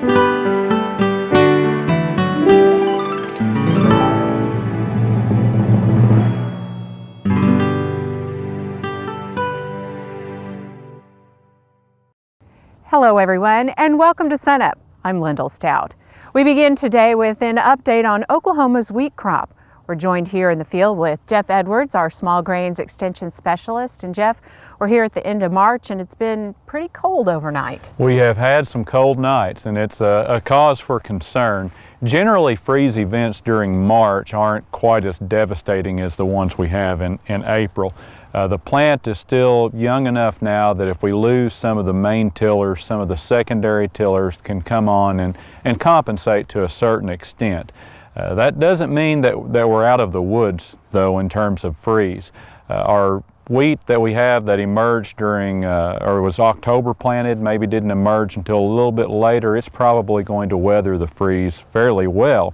Hello everyone, and welcome to Sunup. I'm Lyndall Stout. We begin today with an update on Oklahoma's wheat crop. We're joined here in the field with Jeff Edwards, our small grains extension specialist. And Jeff, we're here at the end of March and it's been pretty cold overnight. We have had some cold nights and it's a cause for concern. Generally, freeze events during March aren't quite as devastating as the ones we have in April. The plant is still young enough now that if we lose some of the main tillers, some of the secondary tillers can come on and compensate to a certain extent. That doesn't mean that we're out of the woods, though, in terms of freeze. Our wheat that we have that emerged during, or was October planted, maybe didn't emerge until a little bit later, it's probably going to weather the freeze fairly well.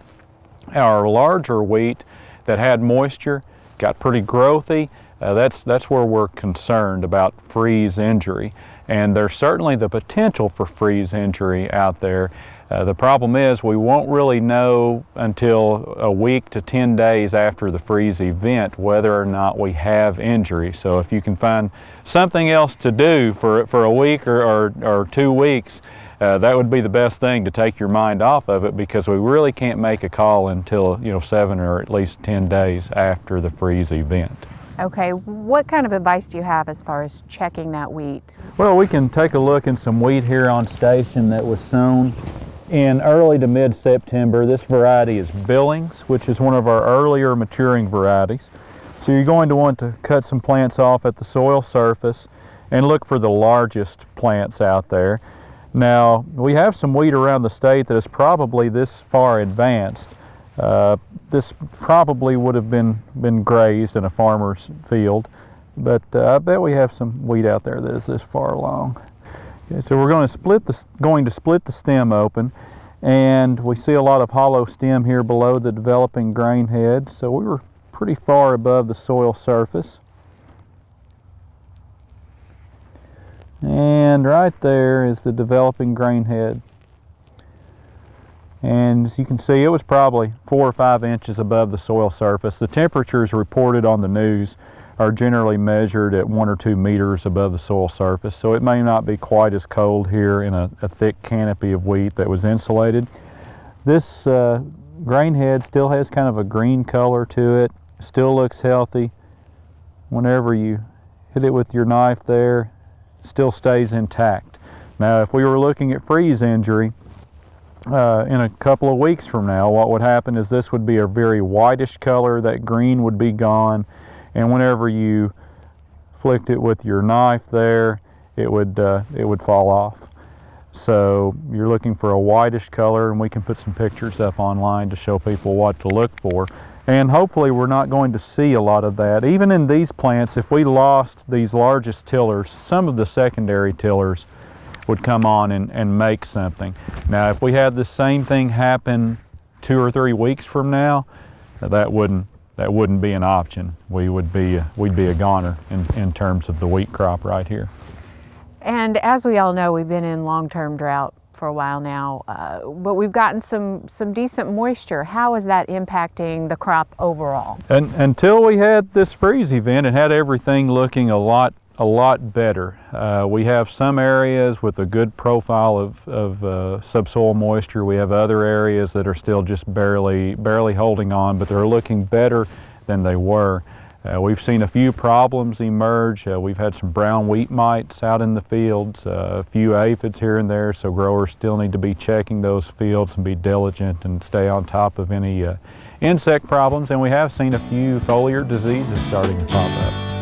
Our larger wheat that had moisture, got pretty growthy, that's where we're concerned about freeze injury. And there's certainly the potential for freeze injury out there. The problem is we won't really know until a week to 10 days after the freeze event whether or not we have injury. So if you can find something else to do for a week or 2 weeks, that would be the best thing to take your mind off of it, because we really can't make a call until 7 or at least 10 days after the freeze event. Okay, what kind of advice do you have as far as checking that wheat? Well, we can take a look in some wheat here on station that was sown in early to mid-September. This variety is Billings, which is one of our earlier maturing varieties. So you're going to want to cut some plants off at the soil surface and look for the largest plants out there. Now, we have some wheat around the state that is probably this far advanced. This probably would have been grazed in a farmer's field, but I bet we have some wheat out there that is this far along. Okay, so we're going to split the stem open, and we see a lot of hollow stem here below the developing grain head, so we were pretty far above the soil surface. And right there is the developing grain head. And as you can see, it was probably 4 or 5 inches above the soil surface. The temperatures reported on the news are generally measured at 1 or 2 meters above the soil surface, so it may not be quite as cold here in a thick canopy of wheat that was insulated. This grain head still has kind of a green color to it, still looks healthy. Whenever you hit it with your knife there, it still stays intact. Now, if we were looking at freeze injury, in a couple of weeks from now, what would happen is this would be a very whitish color, that green would be gone, and whenever you flicked it with your knife there, it would fall off. So you're looking for a whitish color, and we can put some pictures up online to show people what to look for. And hopefully we're not going to see a lot of that. Even in these plants, if we lost these largest tillers, some of the secondary tillers would come on and make something. Now, if we had the same thing happen 2 or 3 weeks from now, that wouldn't be an option. we'd be a goner in terms of the wheat crop right here. And as we all know, we've been in long-term drought for a while now, but we've gotten some decent moisture. How is that impacting the crop overall? And until we had this freeze event, it had everything looking a lot better. We have some areas with a good profile of subsoil moisture. We have other areas that are still just barely holding on, but they're looking better than they were. We've seen a few problems emerge. We've had some brown wheat mites out in the fields, a few aphids here and there, so growers still need to be checking those fields and be diligent and stay on top of any insect problems. And we have seen a few foliar diseases starting to pop up.